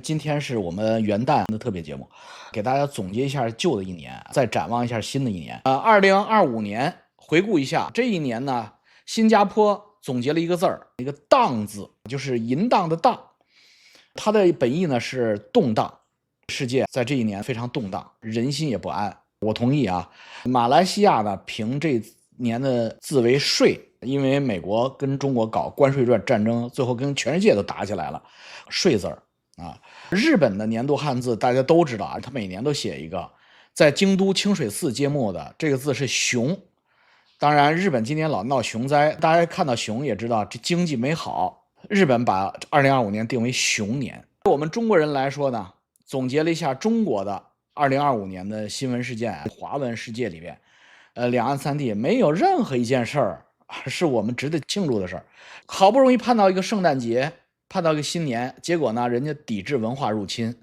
今天是我们元旦的特别节目，给大家总结一下旧的一年，再展望一下新的一年。2025年回顾一下这一年呢，新加坡总结了一个字儿，一个荡字，就是淫荡的荡。它的本意呢是动荡，世界在这一年非常动荡，人心也不安。我同意啊。马来西亚呢评这年的字为税，因为美国跟中国搞关税战争，最后跟全世界都打起来了，税字儿。日本的年度汉字大家都知道啊，他每年都写一个，在京都清水寺揭幕的这个字是熊。当然日本今年老闹熊灾，大家看到熊也知道这经济没好，日本把2025年定为熊年。对我们中国人来说呢，总结了一下中国的2025年的新闻事件，华文世界里边两岸三地没有任何一件事儿是我们值得庆祝的事儿。好不容易盼到一个圣诞节，盼到一个新年，结果呢人家抵制文化入侵，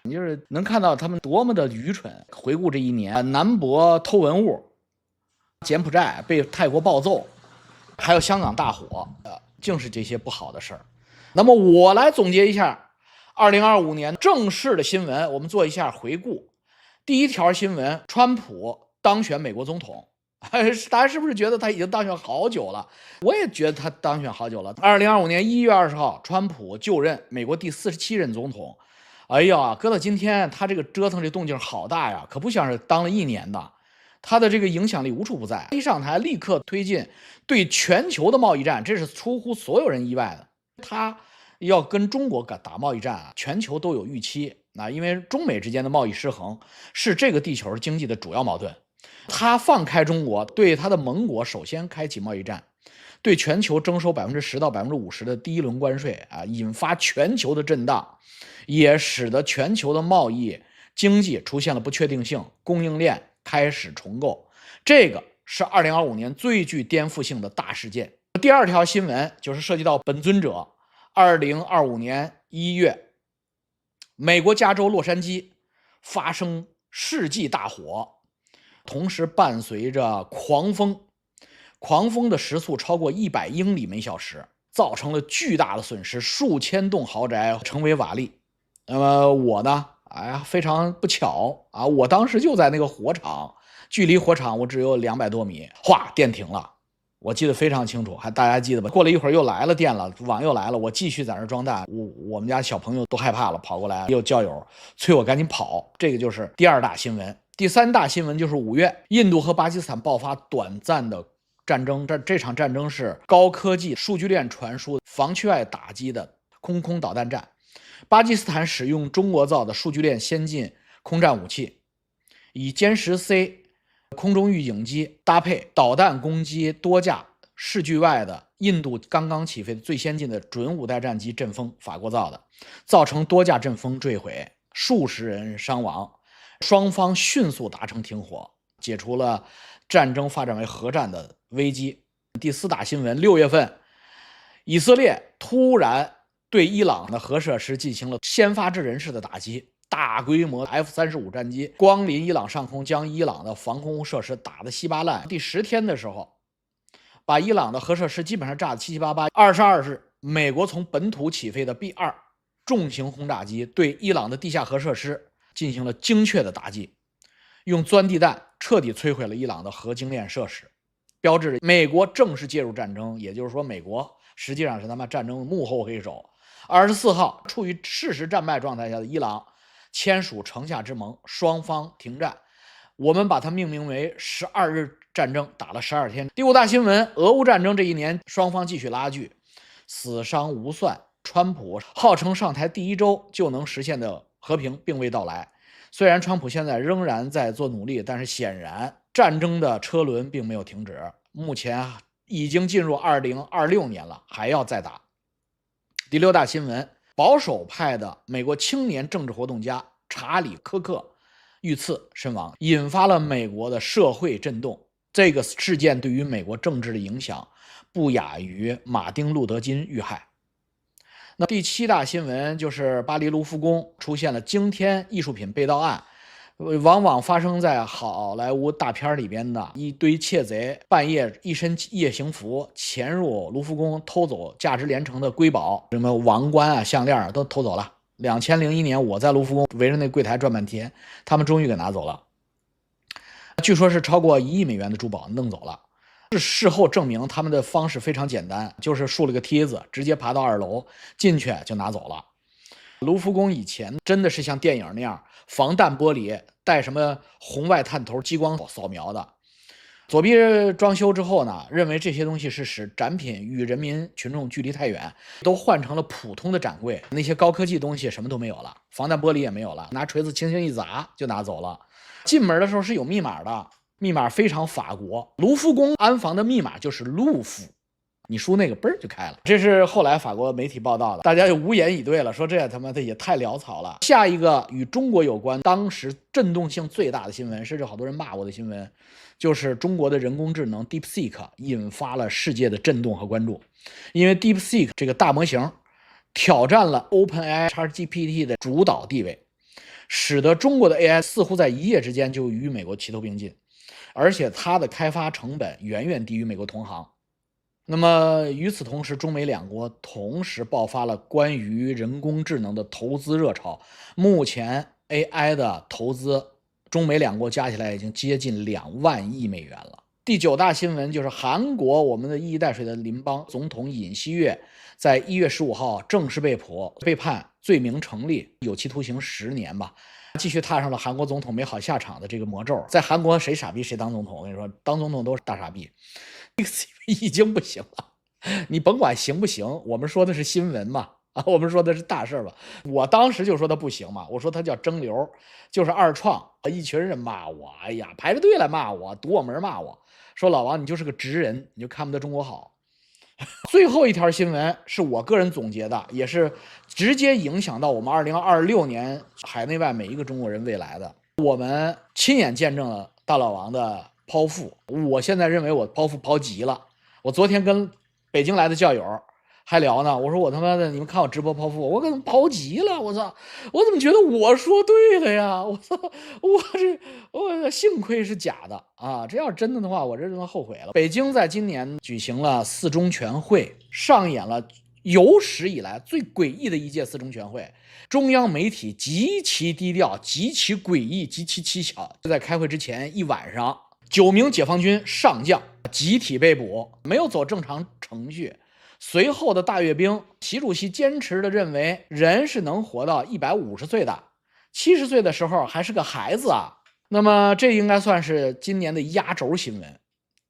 你就是能看到他们多么的愚蠢。回顾这一年，南博偷文物，柬埔寨被泰国暴揍，还有香港大火，竟是这些不好的事儿。那么我来总结一下2025年正式的新闻，我们做一下回顾。第一条新闻，川普当选美国总统。大家是不是觉得他已经当选好久了？我也觉得他当选好久了。2025年1月20号，川普就任美国第47任总统。哎呀，搁到今天，他这个折腾这动静好大呀，可不像是当了一年的。他的这个影响力无处不在，一上台立刻推进对全球的贸易战，这是出乎所有人意外的。他要跟中国打贸易战啊，全球都有预期。因为中美之间的贸易失衡是这个地球经济的主要矛盾。他放开中国，对他的盟国首先开启贸易战，对全球征收10%到50%的第一轮关税引发全球的震荡，也使得全球的贸易经济出现了不确定性，供应链开始重构。这个是2025年最具颠覆性的大事件。第二条新闻就是涉及到本尊者。2025年1月，美国加州洛杉矶发生世纪大火，同时伴随着狂风的时速超过100英里每小时，造成了巨大的损失，数千栋豪宅成为瓦砾。那么我呢，非常不巧我当时就在那个火场，距离火场我只有200多米，哗，电停了。我记得非常清楚，大家记得吧？过了一会儿又来了电了，网又来了，我继续在那装弹。我们家小朋友都害怕了，跑过来，又教友催我赶紧跑。这个就是第二大新闻。第三大新闻就是5月，印度和巴基斯坦爆发短暂的战争。这场战争是高科技数据链传输、防区外打击的空导弹战。巴基斯坦使用中国造的数据链先进空战武器，以歼10C空中预警机搭配导弹攻击多架视距外的印度刚刚起飞的最先进的准5代战机阵风，法国造的，造成多架阵风坠毁，数十人伤亡。双方迅速达成停火，解除了战争发展为核战的危机。第四大新闻，6月份，以色列突然对伊朗的核设施进行了先发制人式的打击，大规模 F-35战机光临伊朗上空，将伊朗的防空设施打得稀巴烂。第10天的时候，把伊朗的核设施基本上炸得七七八八。22日，美国从本土起飞的 B-2 重型轰炸机对伊朗的地下核设施进行了精确的打击，用钻地弹彻底摧毁了伊朗的核精炼设施，标志着美国正式介入战争。也就是说，美国实际上是他妈战争幕后黑手。24号，处于事实战败状态下的伊朗签署城下之盟，双方停战，我们把它命名为12日战争，打了12天。第五大新闻，俄乌战争这一年双方继续拉锯，死伤无算。川普号称上台第1周就能实现的和平并未到来。虽然川普现在仍然在做努力，但是显然战争的车轮并没有停止，目前已经进入2026年了，还要再打。第6大新闻，保守派的美国青年政治活动家查理·科克遇刺身亡，引发了美国的社会震动。这个事件对于美国政治的影响不亚于马丁·路德·金遇害。那第7大新闻就是巴黎卢浮宫出现了惊天艺术品被盗案，往往发生在好莱坞大片里边的一堆窃贼，半夜一身夜行服潜入卢浮宫，偷走价值连城的瑰宝，什么王冠项链都偷走了。2001年我在卢浮宫围着那柜台转半天，他们终于给拿走了。据说是超过1亿美元的珠宝弄走了。事后证明他们的方式非常简单，就是竖了个梯子，直接爬到2楼进去就拿走了。卢浮宫以前真的是像电影那样防弹玻璃，带什么红外探头激光扫描的。左臂装修之后呢，认为这些东西是使展品与人民群众距离太远，都换成了普通的展柜，那些高科技东西什么都没有了，防弹玻璃也没有了，拿锤子轻轻一砸就拿走了。进门的时候是有密码的，密码非常法国，卢浮宫安防的密码就是路夫，你输那个嘣就开了。这是后来法国媒体报道的，大家就无言以对了，说这他妈的也太潦草了。下一个与中国有关，当时震动性最大的新闻，甚至好多人骂我的新闻，就是中国的人工智能 DeepSeek 引发了世界的震动和关注。因为 DeepSeek 这个大模型挑战了 OpenAI ChatGPT 的主导地位，使得中国的 AI 似乎在一夜之间就与美国齐头并进，而且它的开发成本远远低于美国同行。那么与此同时，中美两国同时爆发了关于人工智能的投资热潮。目前 AI 的投资，中美两国加起来已经接近2万亿美元了。第9大新闻就是韩国，我们的一衣带水的邻邦总统尹锡悦在1月15号正式被捕，被判罪名成立，有期徒刑10年吧，继续踏上了韩国总统没好下场的这个魔咒。在韩国谁傻逼谁当总统，我跟你说，当总统都是大傻逼。已经不行了，你甭管行不行，我们说的是新闻嘛，我们说的是大事吧。我当时就说他不行嘛，我说他叫蒸馏，就是二创。一群人骂我，哎呀，排着队来骂我，堵我门骂我，说老王你就是个直人，你就看不得中国好。最后一条新闻是我个人总结的，也是直接影响到我们2026年海内外每一个中国人未来的。我们亲眼见证了大老王的剖腹，我现在认为我剖腹剖急了。我昨天跟北京来的教友还聊呢，我说我他妈的，你们看我直播剖腹，我可能剖急了，我操，我怎么觉得我说对了呀？我操，我幸亏是假的啊！这要真的话，我这他妈后悔了。北京在今年举行了4中全会，上演了有史以来最诡异的一届4中全会。中央媒体极其低调，极其诡异，极其蹊跷。就在开会之前一晚上，9名解放军上将集体被捕，没有走正常程序。随后的大阅兵，习主席坚持的认为人是能活到150岁的，70岁的时候还是个孩子啊。那么这应该算是今年的压轴新闻，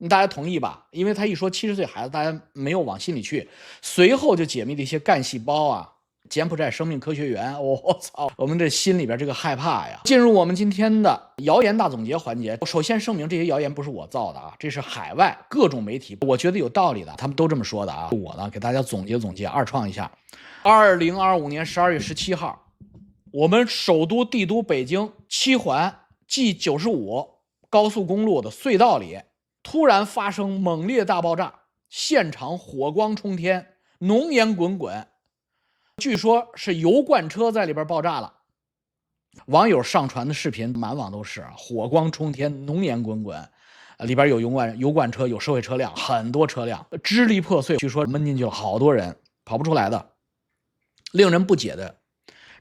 大家同意吧？因为他一说70岁孩子，大家没有往心里去。随后就解密了一些干细胞啊，柬埔寨生命科学园，我操，我们这心里边这个害怕呀。进入我们今天的谣言大总结环节，首先声明这些谣言不是我造的啊，这是海外各种媒体我觉得有道理的，他们都这么说的啊。我呢给大家总结总结，二创一下。2025年12月17号，我们首都帝都北京7环 G95 高速公路的隧道里突然发生猛烈大爆炸，现场火光冲天，浓烟滚滚。据说是油罐车在里边爆炸了，网友上传的视频满网都是火光冲天，浓烟滚滚，里边有油罐车，有社会车辆，很多车辆支离破碎，据说闷进去了好多人，跑不出来的。令人不解的，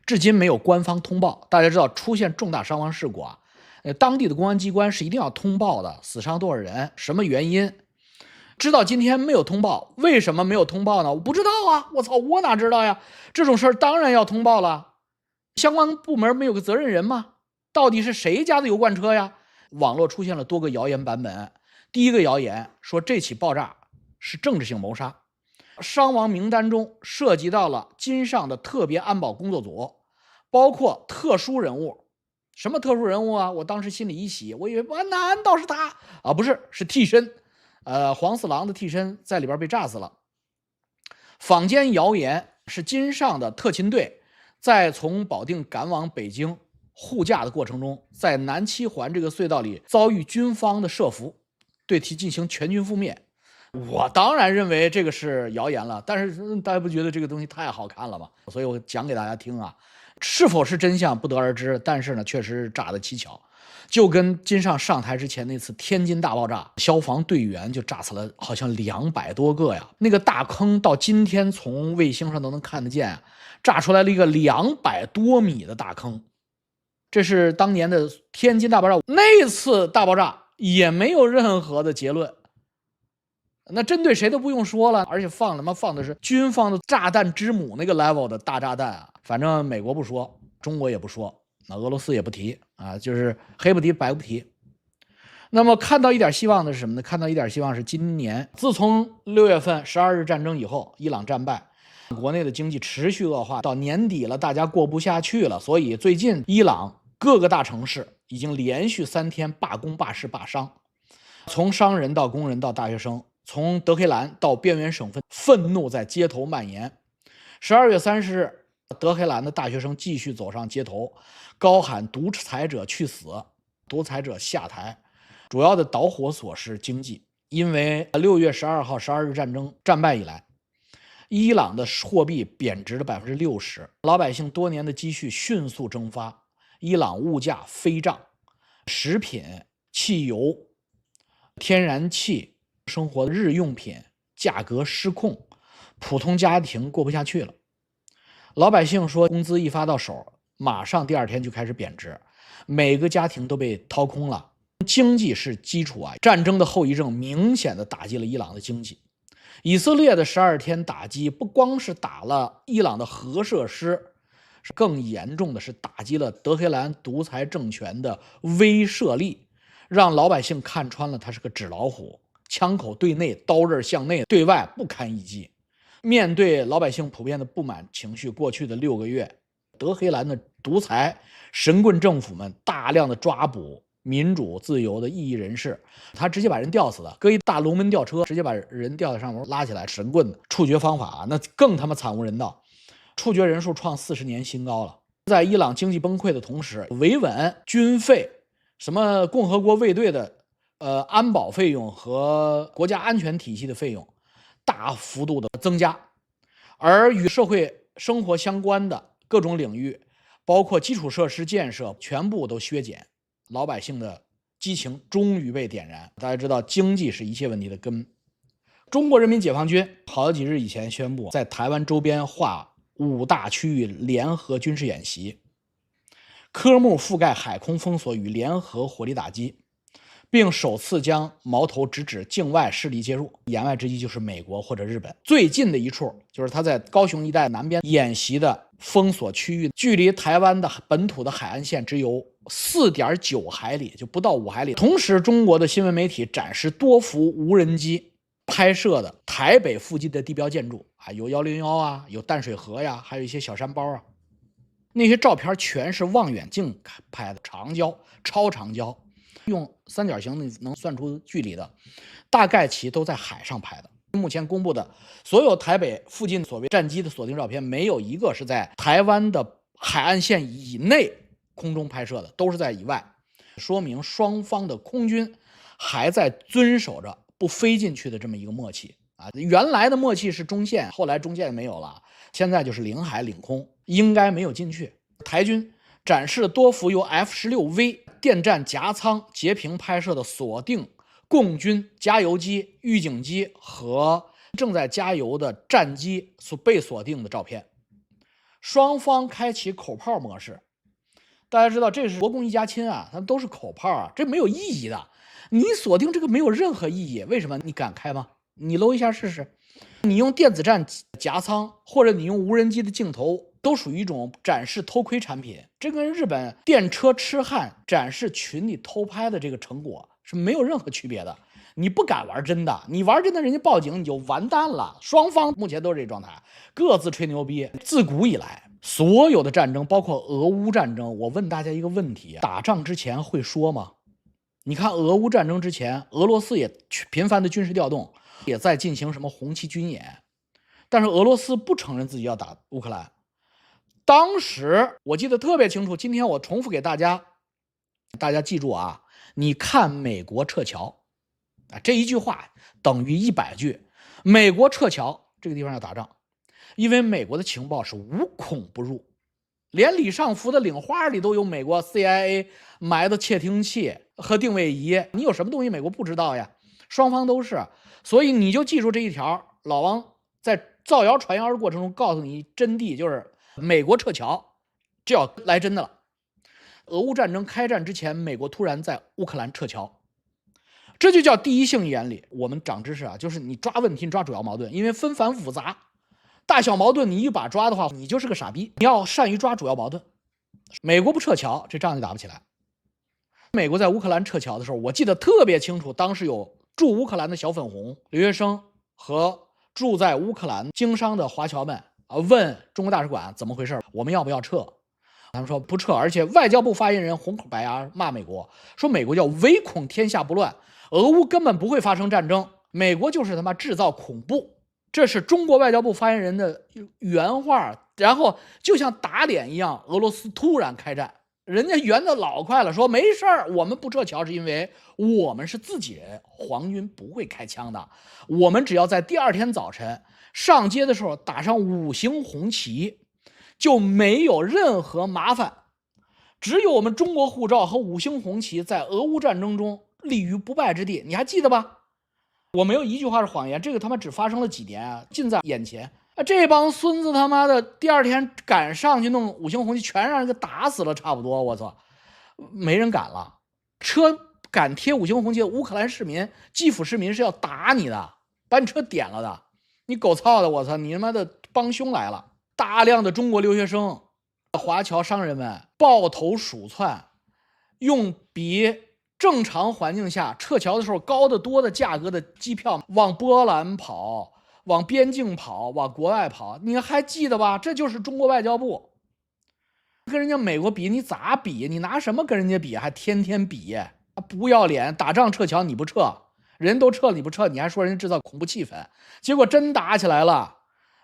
至今没有官方通报。大家知道出现重大伤亡事故啊，当地的公安机关是一定要通报的，死伤多少人，什么原因。知道今天没有通报，为什么没有通报呢？我不知道啊，我操，我哪知道呀？这种事儿当然要通报了，相关部门没有个责任人吗？到底是谁家的油罐车呀？网络出现了多个谣言版本。第一个谣言说这起爆炸是政治性谋杀，伤亡名单中涉及到了金上的特别安保工作组，包括特殊人物。什么特殊人物啊？我当时心里一喜，我以为难道是他啊？不是，是替身。黄四郎的替身在里边被炸死了。坊间谣言是金上的特勤队在从保定赶往北京护驾的过程中，在南7环这个隧道里遭遇军方的设伏，对其进行全军覆灭。我当然认为这个是谣言了，但是大家不觉得这个东西太好看了吗？所以我讲给大家听啊，是否是真相不得而知，但是呢，确实炸得蹊跷。就跟金上上台之前那次天津大爆炸，消防队员就炸死了好像200多个呀。那个大坑到今天从卫星上都能看得见啊，炸出来了一个200多米的大坑。这是当年的天津大爆炸，那次大爆炸也没有任何的结论。那针对谁都不用说了，而且放的是军方的炸弹之母那个 level 的大炸弹啊！反正美国不说，中国也不说，那俄罗斯也不提啊，就是黑不提白不提。那么看到一点希望的是什么呢？看到一点希望是今年，自从6月份12日战争以后，伊朗战败，国内的经济持续恶化，到年底了，大家过不下去了，所以最近伊朗各个大城市已经连续3天罢工、罢市、罢商，从商人到工人到大学生，从德黑兰到边缘省份，愤怒在街头蔓延。12月30日，德黑兰的大学生继续走上街头，高喊独裁者去死，独裁者下台。主要的导火索是经济，因为6月12号12日战争战败以来，伊朗的货币贬值了60%，老百姓多年的积蓄迅速蒸发，伊朗物价飞涨，食品、汽油、天然气、生活日用品价格失控，普通家庭过不下去了。老百姓说，工资一发到手，马上第2天就开始贬值，每个家庭都被掏空了。经济是基础啊，战争的后遗症明显的打击了伊朗的经济。以色列的12天打击不光是打了伊朗的核设施，更严重的是打击了德黑兰独裁政权的威慑力，让老百姓看穿了他是个纸老虎，枪口对内，刀刃向内，对外不堪一击。面对老百姓普遍的不满情绪，过去的6个月，德黑兰的独裁神棍政府们大量的抓捕民主自由的异议人士，他直接把人吊死了，搁一大龙门吊车，直接把人吊在上面拉起来，神棍的处决方法那更他妈惨无人道，处决人数创40年新高了。在伊朗经济崩溃的同时，维稳、军费、什么共和国卫队的安保费用和国家安全体系的费用大幅度的增加，而与社会生活相关的各种领域，包括基础设施建设，全部都削减。老百姓的激情终于被点燃。大家知道，经济是一切问题的根。中国人民解放军好几日以前宣布，在台湾周边划5大区域联合军事演习，科目覆盖海空封锁与联合火力打击，并首次将矛头直指境外势力介入，言外之意就是美国或者日本。最近的一处就是他在高雄一带南边演习的封锁区域，距离台湾的本土的海岸线只有4.9海里，就不到5海里。同时，中国的新闻媒体展示多幅无人机拍摄的台北附近的地标建筑啊，有101啊，有淡水河呀，还有一些小山包啊。那些照片全是望远镜拍的，长焦、超长焦，用三角形能算出距离的，大概其都在海上拍的。目前公布的所有台北附近所谓战机的锁定照片，没有一个是在台湾的海岸线以内空中拍摄的，都是在以外，说明双方的空军还在遵守着不飞进去的这么一个默契啊。原来的默契是中线，后来中线没有了，现在就是领海领空，应该没有进去。台军展示了多幅由 F-16V 电战夹舱截屏拍摄的锁定共军加油机、预警机和正在加油的战机被锁定的照片。双方开启口炮模式，大家知道这是国共一家亲啊，他们都是口炮啊，这没有意义的。你锁定这个没有任何意义，为什么？你敢开吗？你搂一下试试。你用电子战夹舱，或者你用无人机的镜头，都属于一种展示偷窥产品。这跟日本电车痴汉展示群里偷拍的这个成果是没有任何区别的。你不敢玩真的，你玩真的，人家报警你就完蛋了。双方目前都是这状态，各自吹牛逼。自古以来，所有的战争，包括俄乌战争，我问大家一个问题：打仗之前会说吗？你看俄乌战争之前，俄罗斯也频繁的军事调动，也在进行什么红旗军演，但是俄罗斯不承认自己要打乌克兰。当时我记得特别清楚，今天我重复给大家记住啊，你看美国撤侨啊，这一句话等于100句。美国撤侨，这个地方要打仗，因为美国的情报是无孔不入，连李尚福的领花里都有美国 CIA 埋的窃听器和定位仪，你有什么东西美国不知道呀？双方都是，所以你就记住这一条。老王在造谣传谣的过程中告诉你真谛，就是美国撤侨，这要来真的了。俄乌战争开战之前，美国突然在乌克兰撤侨，这就叫第一性原理。我们长知识啊，就是你抓问题，你抓主要矛盾，因为纷繁复杂，大小矛盾你一把抓的话，你就是个傻逼。你要善于抓主要矛盾。美国不撤侨，这仗就打不起来。美国在乌克兰撤侨的时候，我记得特别清楚，当时有驻乌克兰的小粉红留学生和住在乌克兰经商的华侨们问中国大使馆怎么回事，我们要不要撤？他们说不撤，而且外交部发言人红口白牙骂美国，说美国叫唯恐天下不乱，俄乌根本不会发生战争，美国就是他妈制造恐怖。这是中国外交部发言人的原话。然后就像打脸一样，俄罗斯突然开战，人家圆的老快了，说没事儿，我们不撤侨是因为我们是自己人，皇军不会开枪的，我们只要在第二天早晨上街的时候打上5星红旗，就没有任何麻烦。只有我们中国护照和5星红旗在俄乌战争中立于不败之地，你还记得吧？我没有一句话是谎言，这个他妈只发生了几年啊，近在眼前。这帮孙子他妈的第二天敢上去弄5星红旗，全让人给打死了，差不多。我操，没人敢了。车敢贴5星红旗的乌克兰市民、基辅市民是要打你的，把你车点了的。你狗操的，我操，你他妈的帮凶来了！大量的中国留学生、华侨商人们抱头鼠窜，用比正常环境下撤侨的时候高得多的价格的机票往波兰跑，往边境跑，往国外跑。你还记得吧？这就是中国外交部跟人家美国比，你咋比？你拿什么跟人家比？还天天比，不要脸！打仗撤侨你不撤，人都撤了你不撤，你还说人家制造恐怖气氛，结果真打起来了。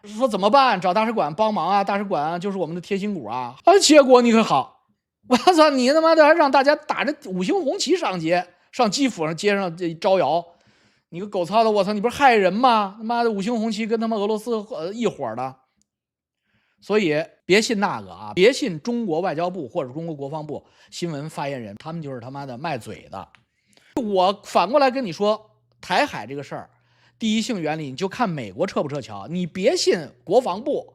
说怎么办？找大使馆帮忙啊！大使馆就是我们的贴心骨啊！结果你可好，我操，你他妈的还让大家打着5星红旗上街，上基辅上街上招摇，你个狗操的！我操，你不是害人吗？他妈的5星红旗跟他们俄罗斯一伙的，所以别信那个啊，别信中国外交部或者中国国防部新闻发言人，他们就是他妈的卖嘴的。我反过来跟你说，台海这个事儿，第一性原理，你就看美国撤不撤侨，你别信国防部，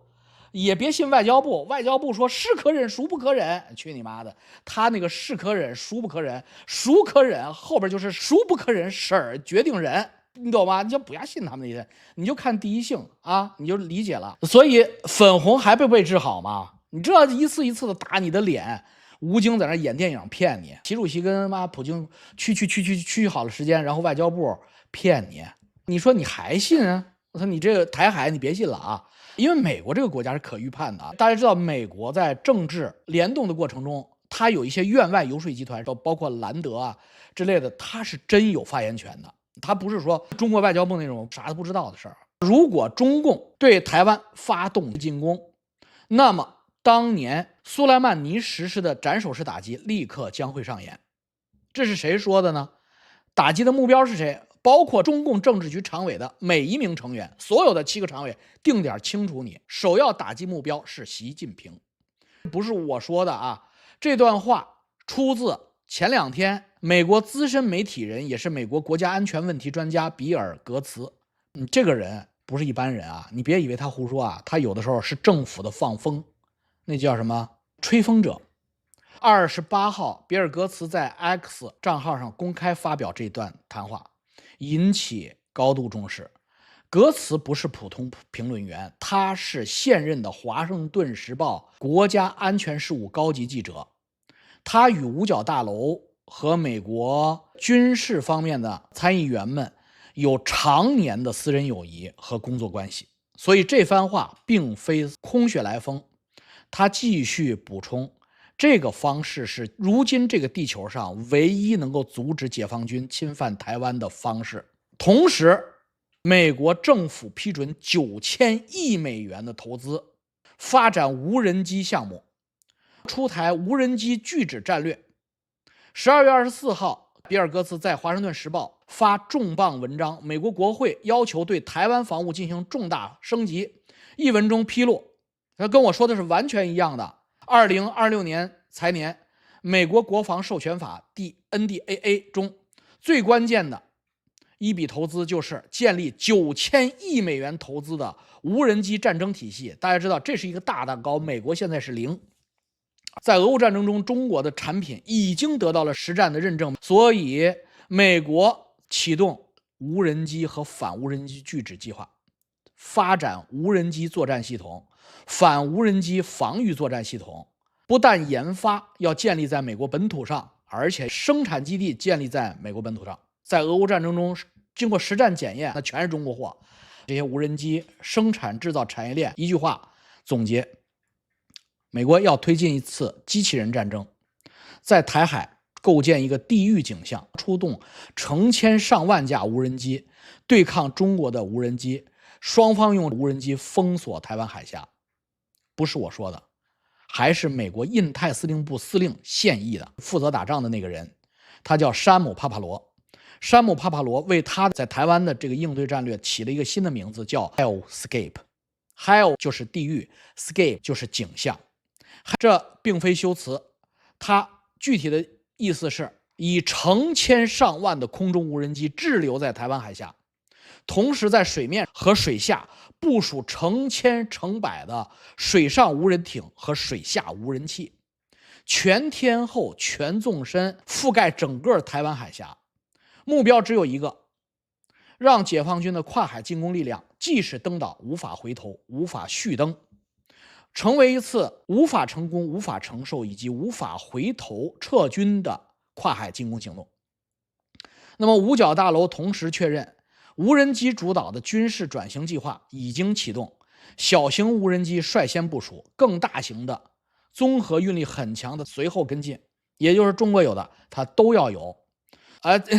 也别信外交部。外交部说是可忍孰不可忍，去你妈的！他那个是可忍孰不可忍，孰可忍后边就是孰不可忍，婶儿决定忍，你懂吗？你就不要信他们那些，你就看第一性啊，你就理解了。所以粉红还被治好吗？你这一次一次的打你的脸，吴京在那演电影骗你，习主席跟妈普京去好了时间，然后外交部骗你，你说你还信啊？我说你这个台海你别信了啊，因为美国这个国家是可预判的。大家知道，美国在政治联动的过程中，它有一些院外游说集团，包括兰德啊之类的，它是真有发言权的。它不是说中国外交部那种啥都不知道的事儿。如果中共对台湾发动进攻，那么当年苏莱曼尼实施的斩首式打击立刻将会上演。这是谁说的呢？打击的目标是谁？包括中共政治局常委的每一名成员，所有的7个常委定点清楚你，首要打击目标是习近平。不是我说的啊，这段话出自前2天美国资深媒体人，也是美国国家安全问题专家比尔·格茨。这个人不是一般人啊，你别以为他胡说啊，他有的时候是政府的放风，那叫什么吹风者。28号，比尔·格茨在 X 账号上公开发表这段谈话，引起高度重视。格茨不是普通评论员，他是现任的华盛顿时报国家安全事务高级记者。他与五角大楼和美国军事方面的参议员们有常年的私人友谊和工作关系，所以这番话并非空穴来风。他继续补充，这个方式是如今这个地球上唯一能够阻止解放军侵犯台湾的方式。同时，美国政府批准9000亿美元的投资，发展无人机项目，出台无人机拒止战略。12月24号，比尔·格茨在《华盛顿时报》发重磅文章，美国国会要求对台湾防务进行重大升级。一文中披露，他跟我说的是完全一样的。2026年财年，美国国防授权法第 NDAA 中最关键的一笔投资就是建立9000亿美元投资的无人机战争体系。大家知道这是一个大蛋糕，美国现在是零。在俄乌战争中，中国的产品已经得到了实战的认证，所以美国启动无人机和反无人机拒止计划，发展无人机作战系统、反无人机防御作战系统。不但研发要建立在美国本土上，而且生产基地建立在美国本土上。在俄乌战争中，经过实战检验，那全是中国货。这些无人机生产制造产业链，一句话总结：美国要推进一次机器人战争，在台海构建一个地狱景象，出动成千上万架无人机对抗中国的无人机，双方用无人机封锁台湾海峡。不是我说的，还是美国印太司令部司令现役的负责打仗的那个人，他叫山姆·帕帕罗。山姆·帕帕罗为他在台湾的这个应对战略起了一个新的名字，叫 Hellscape。Hell 就是地狱， Scape 就是景象。这并非修辞，它具体的意思是以成千上万的空中无人机滞留在台湾海峡，同时在水面和水下部署成千成百的水上无人艇和水下无人器，全天候全纵深覆盖整个台湾海峡。目标只有一个，让解放军的跨海进攻力量即使登岛无法回头，无法续登，成为一次无法成功、无法承受以及无法回头撤军的跨海进攻行动。那么五角大楼同时确认，无人机主导的军事转型计划已经启动，小型无人机率先部署，更大型的综合运力很强的随后跟进，也就是中国有的它都要有。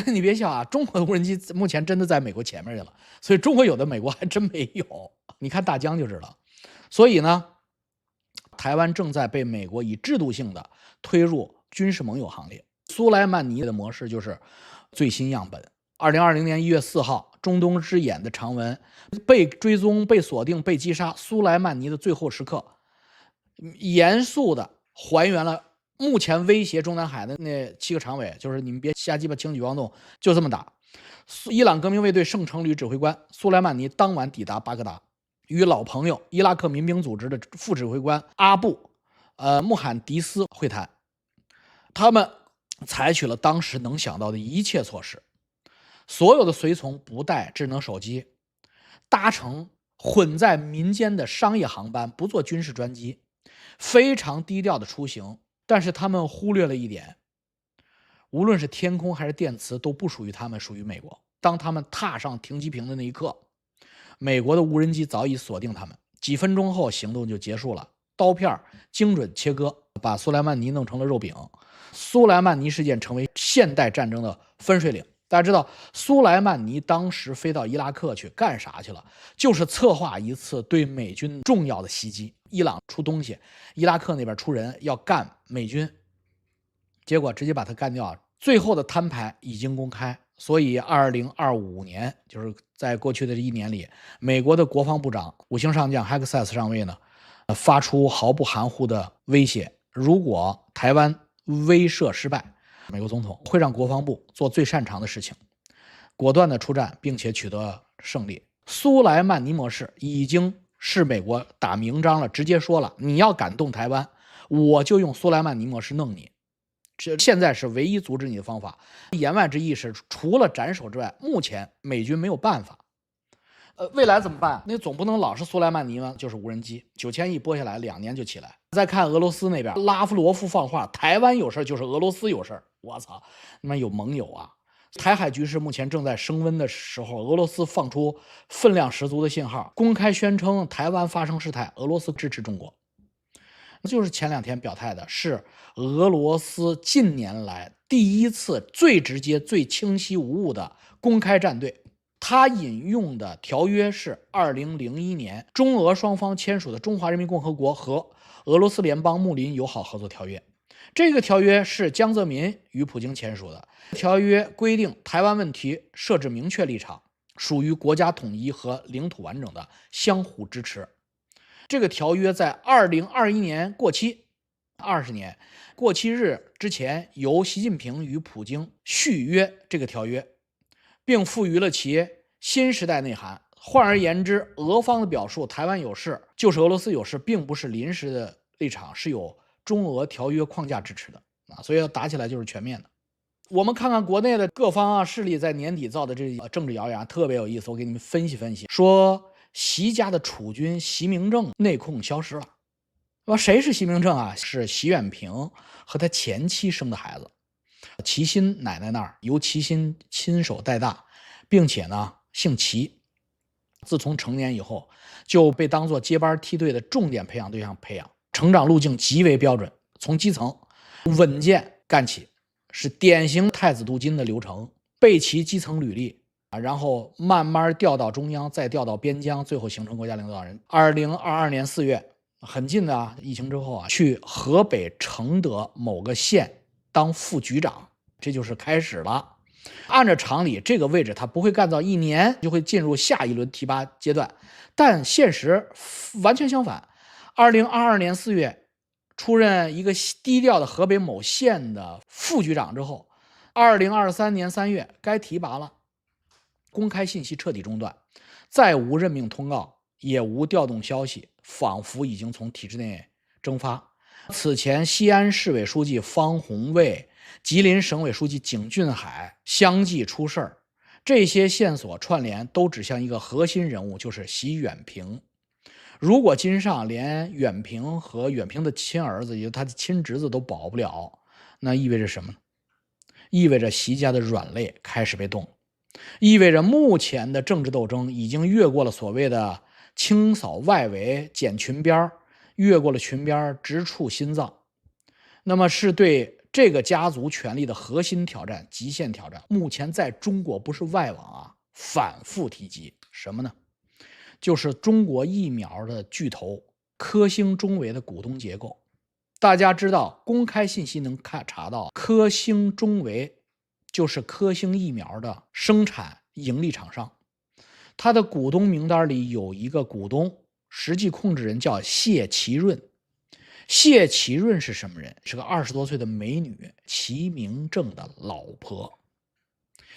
你别笑啊，中国的无人机目前真的在美国前面去了，所以中国有的美国还真没有。你看大疆就知道。所以呢，台湾正在被美国以制度性的推入军事盟友行列。苏莱曼尼的模式就是最新样本。2020年1月4号，中东之眼的长文被追踪、被锁定、被击杀，苏莱曼尼的最后时刻，严肃的还原了目前威胁中南海的那7个常委，就是你们别瞎鸡巴轻举妄动，就这么打。伊朗革命卫队圣城旅指挥官苏莱曼尼当晚抵达巴格达，与老朋友伊拉克民兵组织的副指挥官阿布穆罕迪斯会谈。他们采取了当时能想到的一切措施，所有的随从不带智能手机，搭乘混在民间的商业航班，不坐军事专机，非常低调的出行。但是他们忽略了一点，无论是天空还是电磁都不属于他们，属于美国。当他们踏上停机坪的那一刻，美国的无人机早已锁定他们，几分钟后行动就结束了，刀片精准切割，把苏莱曼尼弄成了肉饼。苏莱曼尼事件成为现代战争的分水岭。大家知道苏莱曼尼当时飞到伊拉克去干啥去了？就是策划一次对美军重要的袭击。伊朗出东西，伊拉克那边出人要干美军，结果直接把他干掉。最后的摊牌已经公开，所以2025年，就是在过去的这一年里，美国的国防部长5星上将 Hexas 上尉呢，发出毫不含糊的威胁：如果台湾威慑失败，美国总统会让国防部做最擅长的事情，果断的出战，并且取得胜利。苏莱曼尼模式已经是美国打明章了，直接说了，你要敢动台湾，我就用苏莱曼尼模式弄你。这现在是唯一阻止你的方法。言外之意是，除了斩首之外，目前美军没有办法。未来怎么办？那总不能老是苏莱曼尼吗？就是无人机，9000亿拨下来，2年就起来。再看俄罗斯那边，拉夫罗夫放话，台湾有事就是俄罗斯有事。我操，他妈有盟友啊！台海局势目前正在升温的时候，俄罗斯放出分量十足的信号，公开宣称台湾发生事态，俄罗斯支持中国。就是前2天表态的，是俄罗斯近年来第一次最直接、最清晰无误的公开站队。他引用的条约是2001年中俄双方签署的《中华人民共和国和俄罗斯联邦睦邻友好合作条约》。这个条约是江泽民与普京签署的。条约规定台湾问题设置明确立场，属于国家统一和领土完整的相互支持。这个条约在2021年过期，20年过期日之前，由习近平与普京续约这个条约。并赋予了其新时代内涵。换而言之，俄方的表述台湾有事就是俄罗斯有事，并不是临时的立场，是有中俄条约框架支持的所以要打起来就是全面的。我们看看国内的各方势力在年底造的这政治谣言特别有意思，我给你们分析分析。说习家的储君习明正内讧消失了。谁是习明正啊？是习远平和他前妻生的孩子，齐心奶奶那儿由齐心亲手带大，并且呢姓齐。自从成年以后就被当作接班梯队的重点培养对象培养，成长路径极为标准，从基层稳健干起，是典型太子镀金的流程，备其基层履历然后慢慢调到中央，再调到边疆，最后形成国家领导人。2022年4月，很近的疫情之后去河北承德某个县当副局长，这就是开始了。按照常理，这个位置他不会干到1年就会进入下一轮提拔阶段，但现实完全相反。2022年4月出任一个低调的河北某县的副局长之后，2023年3月该提拔了，公开信息彻底中断，再无任命通告，也无调动消息，仿佛已经从体制内蒸发。此前西安市委书记方红卫、吉林省委书记景俊海相继出事儿，这些线索串联都指向一个核心人物，就是习远平。如果金上连远平和远平的亲儿子，也就是他的亲侄子都保不了，那意味着什么呢？意味着习家的软肋开始被动，意味着目前的政治斗争已经越过了所谓的清扫外围、剪裙边，越过了裙边，直触心脏。那么是对这个家族权力的核心挑战、极限挑战。目前在中国不是外网反复提及什么呢？就是中国疫苗的巨头科兴中维的股东结构。大家知道，公开信息能查到，科兴中维就是科兴疫苗的生产盈利厂商，它的股东名单里有一个股东，实际控制人叫谢其润。谢其润是什么人？是个20多岁的美女，齐明正的老婆，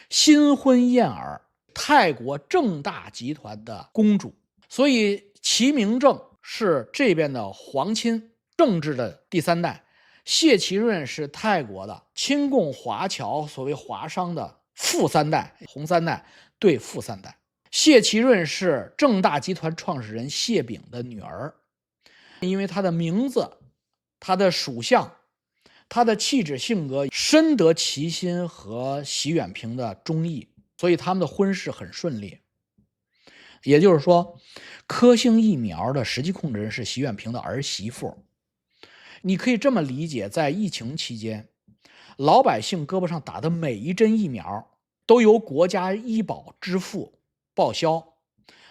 新婚燕尔，泰国正大集团的公主。所以齐明正是这边的皇亲，政治的第3代，谢其润是泰国的亲共华侨，所谓华商的富3代，红3代对富3代。谢其润是正大集团创始人谢炳的女儿，因为她的名字、她的属相、她的气质性格深得齐心和习远平的中意，所以他们的婚事很顺利。也就是说，科兴疫苗的实际控制人是习远平的儿媳妇。你可以这么理解，在疫情期间，老百姓胳膊上打的每一针疫苗都由国家医保支付报销，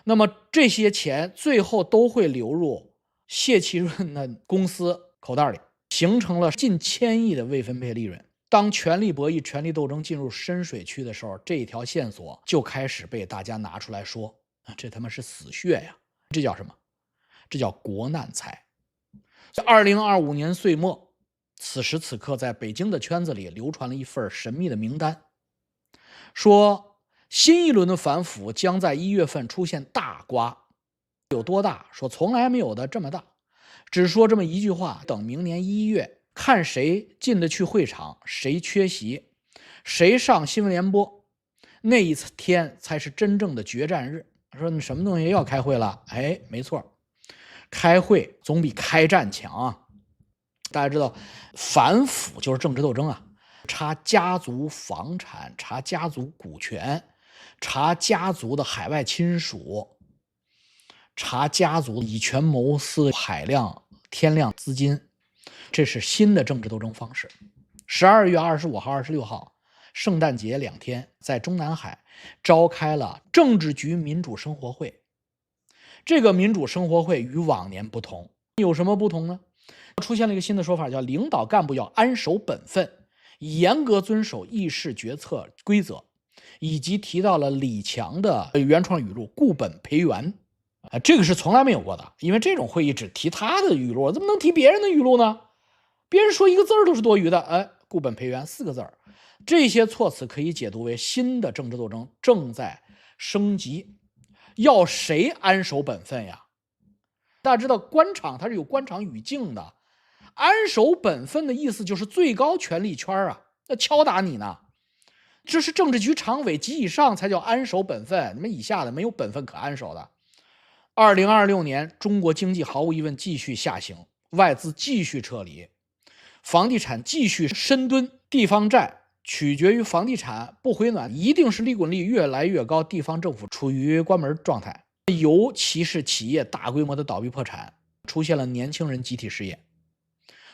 那么这些钱最后都会流入谢其润的公司口袋里，形成了近1000亿的未分配利润。当权力博弈、权力斗争进入深水区的时候，这一条线索就开始被大家拿出来说，这他妈是死穴呀！这叫什么？这叫国难财。2025年岁末，此时此刻，在北京的圈子里流传了一份神秘的名单，说新一轮的反腐将在1月份出现大瓜。有多大？说从来没有的这么大，只说这么一句话，等明年1月看谁进得去会场，谁缺席，谁上新闻联播，那一天才是真正的决战日。说你什么东西要开会了？没错，开会总比开战强啊！大家知道，反腐就是政治斗争查家族房产，查家族股权，查家族的海外亲属，查家族以权谋私、海量天量资金，这是新的政治斗争方式。12月25号、26号，圣诞节2天，在中南海召开了政治局民主生活会。这个民主生活会与往年不同，有什么不同呢？出现了一个新的说法，叫领导干部要安守本分，严格遵守议事决策规则，以及提到了李强的原创语录“固本培元”。这个是从来没有过的，因为这种会议只提他的语录，怎么能提别人的语录呢？别人说一个字都是多余的。固固本培元4个字儿。这些措辞可以解读为新的政治斗争正在升级，要谁安守本分呀？大家知道官场它是有官场语境的，安守本分的意思就是最高权力圈啊，要敲打你呢。这是政治局常委及以上才叫安守本分，你们以下的没有本分可安守的。2026年，中国经济毫无疑问继续下行，外资继续撤离，房地产继续深蹲，地方债取决于房地产不回暖，一定是利滚利越来越高，地方政府处于关门状态，尤其是企业大规模的倒闭破产，出现了年轻人集体失业。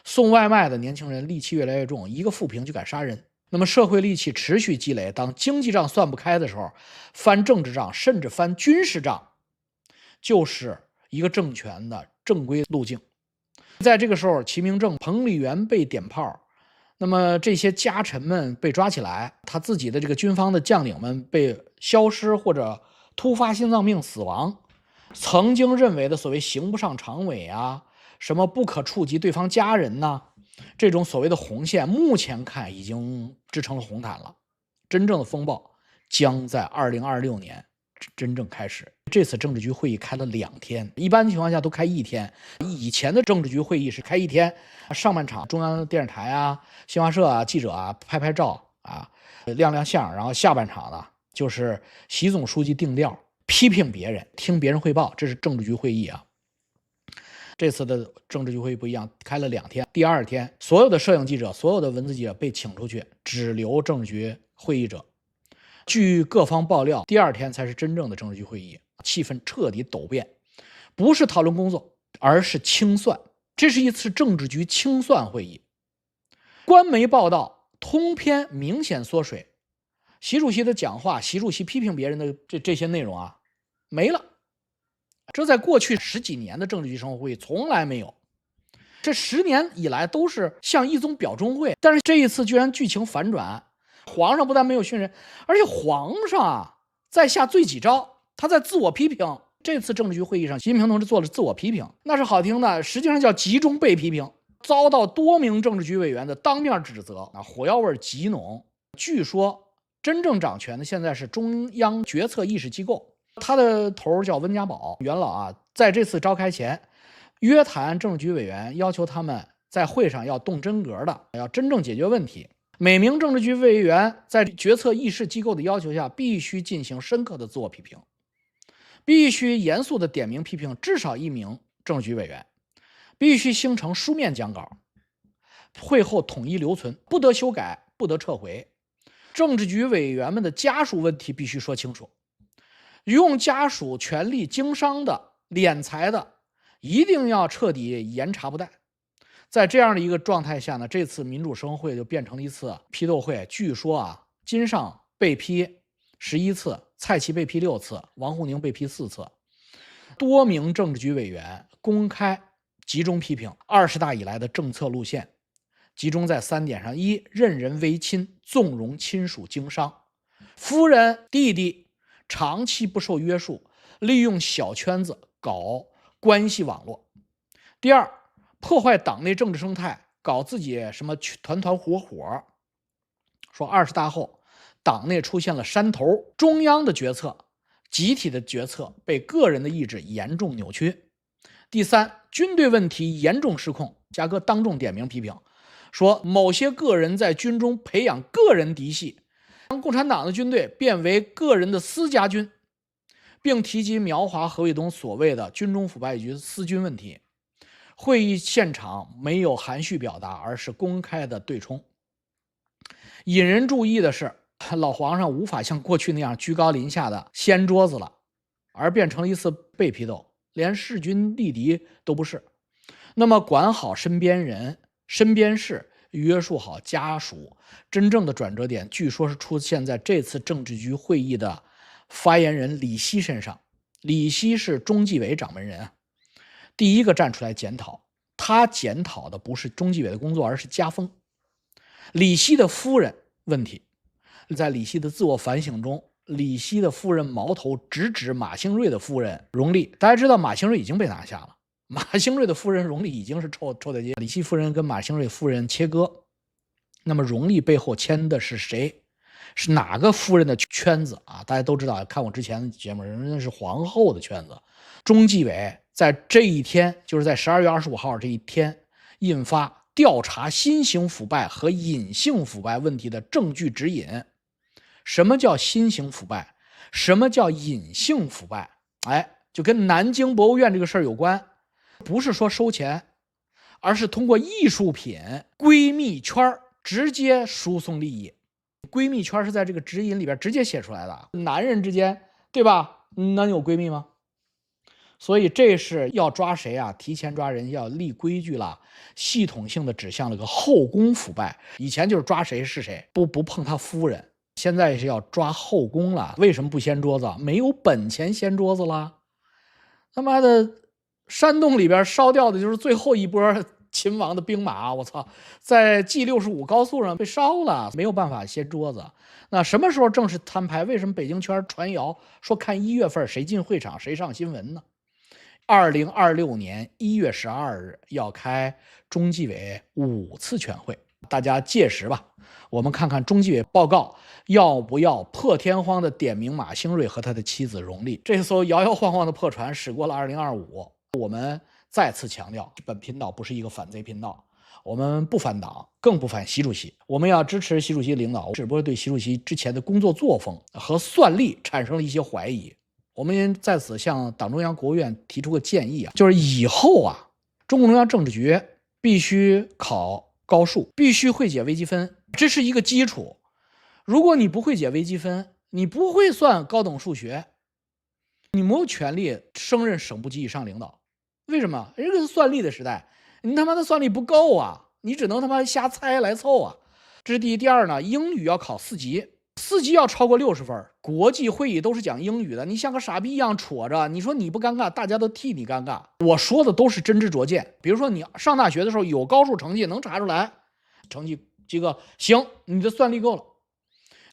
送外卖的年轻人戾气越来越重，一个负评就敢杀人。那么社会戾气持续积累，当经济账算不开的时候，翻政治账甚至翻军事账，就是一个政权的正规路径。在这个时候，齐明正、彭丽媛被点炮，那么这些家臣们被抓起来，他自己的这个军方的将领们被消失或者突发心脏病死亡。曾经认为的所谓刑不上常委啊，什么不可触及对方家人呐，这种所谓的红线，目前看已经织成了红毯了。真正的风暴将在2026年真正开始。这次政治局会议开了2天，一般情况下都开1天。以前的政治局会议是开1天，上半场中央电视台啊、新华社啊、记者啊拍拍照啊、亮亮相，然后下半场呢就是习总书记定调，批评别人，听别人汇报，这是政治局会议啊。这次的政治局会议不一样，开了2天。第2天，所有的摄影记者、所有的文字记者被请出去，只留政治局会议者。据各方爆料，第2天才是真正的政治局会议，气氛彻底陡变，不是讨论工作，而是清算。这是一次政治局清算会议。官媒报道，通篇明显缩水。习主席的讲话，习主席批评别人的这些内容啊，没了。这在过去10几年的政治局生活会议从来没有，这10年以来都是像一宗表忠会，但是这一次居然剧情反转，皇上不但没有训人，而且皇上啊在下罪己诏，他在自我批评。这次政治局会议上，习近平同志做了自我批评，那是好听的，实际上叫集中被批评，遭到多名政治局委员的当面指责，火药味极浓。据说真正掌权的现在是中央决策议事机构，他的头叫温家宝元老啊，在这次召开前约谈政治局委员，要求他们在会上要动真格的，要真正解决问题。每名政治局委员在决策议事机构的要求下，必须进行深刻的自我批评，必须严肃的点名批评至少1名政治局委员，必须形成书面讲稿，会后统一留存，不得修改，不得撤回。政治局委员们的家属问题必须说清楚，用家属权力经商的、敛财的，一定要彻底严查不贷。在这样的一个状态下呢，这次民主生活会就变成了一次批斗会。据说啊，金上被批11次，蔡奇被批6次，王沪宁被批4次。多名政治局委员公开集中批评20大以来的政策路线，集中在3点上：一、任人唯亲，纵容亲属经商，夫人弟弟长期不受约束，利用小圈子搞关系网络；第二，破坏党内政治生态，搞自己什么团团伙伙。说20大后党内出现了山头，中央的决策、集体的决策被个人的意志严重扭曲。第三，军队问题严重失控，加哥当众点名批评，说某些个人在军中培养个人嫡系，将共产党的军队变为个人的私家军，并提及苗华、何卫东所谓的军中腐败局私军问题。会议现场没有含蓄表达，而是公开的对冲。引人注意的是，老皇上无法像过去那样居高临下的掀桌子了，而变成了一次被批斗，连势均力敌都不是。那么管好身边人、身边事，约束好家属，真正的转折点据说是出现在这次政治局会议的发言人李希身上。李希是中纪委掌门人啊，第一个站出来检讨，他检讨的不是中纪委的工作，而是家风。李希的夫人问题，在李希的自我反省中，李希的夫人矛头直指马兴瑞的夫人荣丽。大家知道马兴瑞已经被拿下了，马兴瑞的夫人荣丽已经是臭台阶，李希夫人跟马兴瑞夫人切割。那么荣历背后牵的是谁？是哪个夫人的圈子啊？大家都知道，看我之前的节目，人家是皇后的圈子。中纪委在这一天，就是在12月25号这一天，印发调查新型腐败和隐性腐败问题的证据指引。什么叫新型腐败？什么叫隐性腐败？就跟南京博物院这个事儿有关，不是说收钱，而是通过艺术品闺蜜圈直接输送利益。闺蜜圈是在这个指引里边直接写出来的，男人之间，对吧？能有闺蜜吗？所以这是要抓谁啊？提前抓人，要立规矩了，系统性的指向了个后宫腐败。以前就是抓谁是谁，不碰他夫人，现在是要抓后宫了。为什么不掀桌子？没有本钱掀桌子了。他妈的，山洞里边烧掉的就是最后一波秦王的兵马，我操，在 G65 高速上被烧了，没有办法掀桌子。那什么时候正式摊牌？为什么北京圈传谣说看1月份谁进会场谁上新闻呢？2026年1月12日要开中纪委5次全会，大家届时吧，我们看看中纪委报告要不要破天荒的点名马兴瑞和他的妻子荣丽。这艘摇摇晃晃的破船驶过了2025，我们再次强调，本频道不是一个反贼频道，我们不反党，更不反习主席，我们要支持习主席领导，只不过对习主席之前的工作作风和算力产生了一些怀疑。我们在此向党中央国务院提出个建议就是以后中共中央政治局必须考高数，必须会解微积分，这是一个基础。如果你不会解微积分，你不会算高等数学，你没有权利升任省部级以上领导。为什么？这个是算力的时代，你他妈的算力不够你只能他妈瞎猜来凑这是第一。第二呢，英语要考4级，4级要超过60分。国际会议都是讲英语的，你像个傻逼一样戳着，你说你不尴尬，大家都替你尴尬。我说的都是真知灼见。比如说你上大学的时候有高数成绩能查出来，成绩这个行，你的算力够了，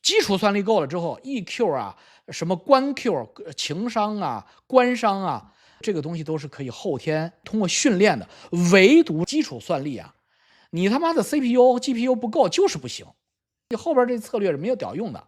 基础算力够了之后 ，EQ 什么官 Q、情商官商这个东西都是可以后天通过训练的。唯独基础算力你他妈的 CPU、GPU 不够就是不行。你后边这策略是没有屌用的。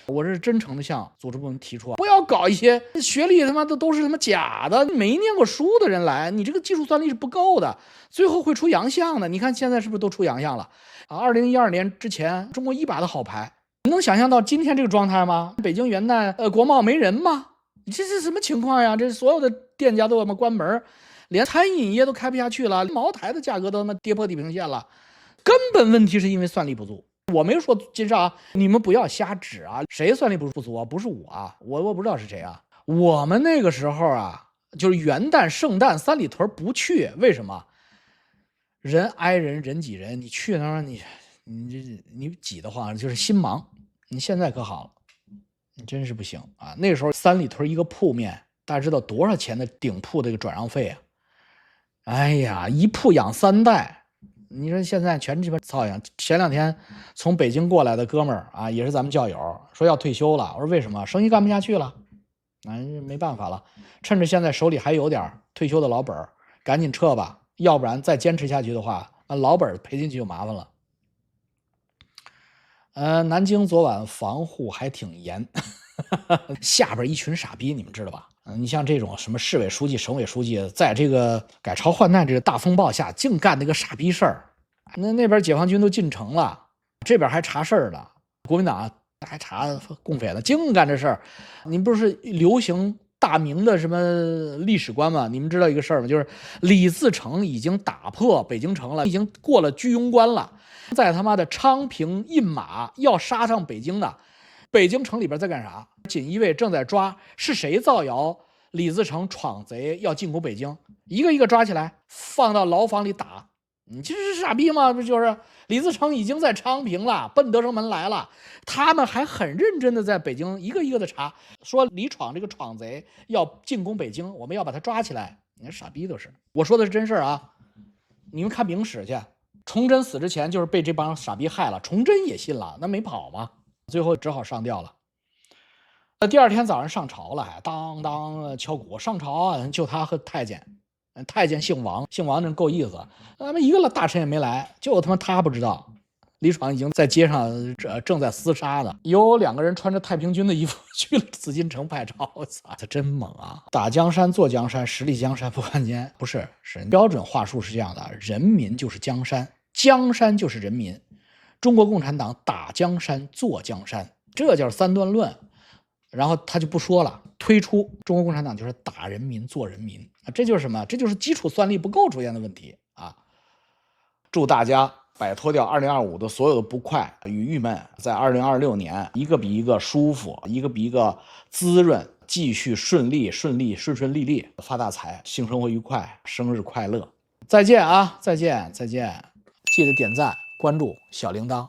我是真诚的向组织部门提出不要搞一些学历他妈的都是他妈假的，没念过书的人来，你这个技术算力是不够的，最后会出洋相的。你看现在是不是都出洋相了？2012年之前中国1把的好牌，你能想象到今天这个状态吗？北京元旦国贸没人吗？这是什么情况呀？这所有的店家都要关门，连餐饮业都开不下去了，茅台的价格都跌破地平线了。根本问题是因为算力不足。我没说金少你们不要瞎指谁算力不足不是我不知道是谁我们那个时候就是元旦圣诞三里屯不去，为什么？人挨人人挤人，你去那儿你挤得慌，就是心忙。你现在可好了，你真是不行那个时候三里屯一个铺面，大家知道多少钱的顶铺这个转让费哎呀，一铺养3代。你说现在全鸡巴操养。前2天从北京过来的哥们儿也是咱们教友，说要退休了。我说为什么？生意干不下去了没办法了，趁着现在手里还有点退休的老本，赶紧撤吧，要不然再坚持下去的话，老本赔进去就麻烦了。南京昨晚防护还挺严下边一群傻逼，你们知道吧？你像这种什么市委书记、省委书记，在这个改朝换代这个大风暴下，净干那个傻逼事儿。那边解放军都进城了，这边还查事儿了，国民党还查共匪了，净干这事儿。你不是流行大明的什么历史观吗？你们知道一个事儿吗？就是李自成已经打破北京城了，已经过了居庸关了，在他妈的昌平印马要杀上北京的。北京城里边在干啥？锦衣卫正在抓是谁造谣李自成闯贼要进攻北京，一个一个抓起来放到牢房里打。你这是傻逼吗？不就是李自成已经在昌平了，奔德胜门来了，他们还很认真的在北京一个一个的查，说李闯这个闯贼要进攻北京，我们要把他抓起来。你看傻逼都是。我说的是真事你们看明史去，崇祯死之前就是被这帮傻逼害了，崇祯也信了，那没跑吗？最后只好上吊了。第2天早上上朝了，还当当敲鼓上朝就他和太监，太监姓王，姓王人够意思，他们一个大臣也没来，就他妈他不知道。李爽已经在街上正在厮杀呢，有2个人穿着太平军的衣服去了紫禁城派朝。我操，他真猛啊！打江山坐江山，十里江山不看肩。不是标准话术是这样的：人民就是江山，江山就是人民。中国共产党打江山坐江山，这叫三段论。然后他就不说了，推出中国共产党就是打人民做人民啊，这就是什么？这就是基础算力不够出现的问题啊！祝大家摆脱掉2025的所有的不快与郁闷，在2026年一个比一个舒服，一个比一个滋润，继续顺利顺利，发大财，性生活愉快，生日快乐！再见啊，再见！记得点赞、关注、小铃铛。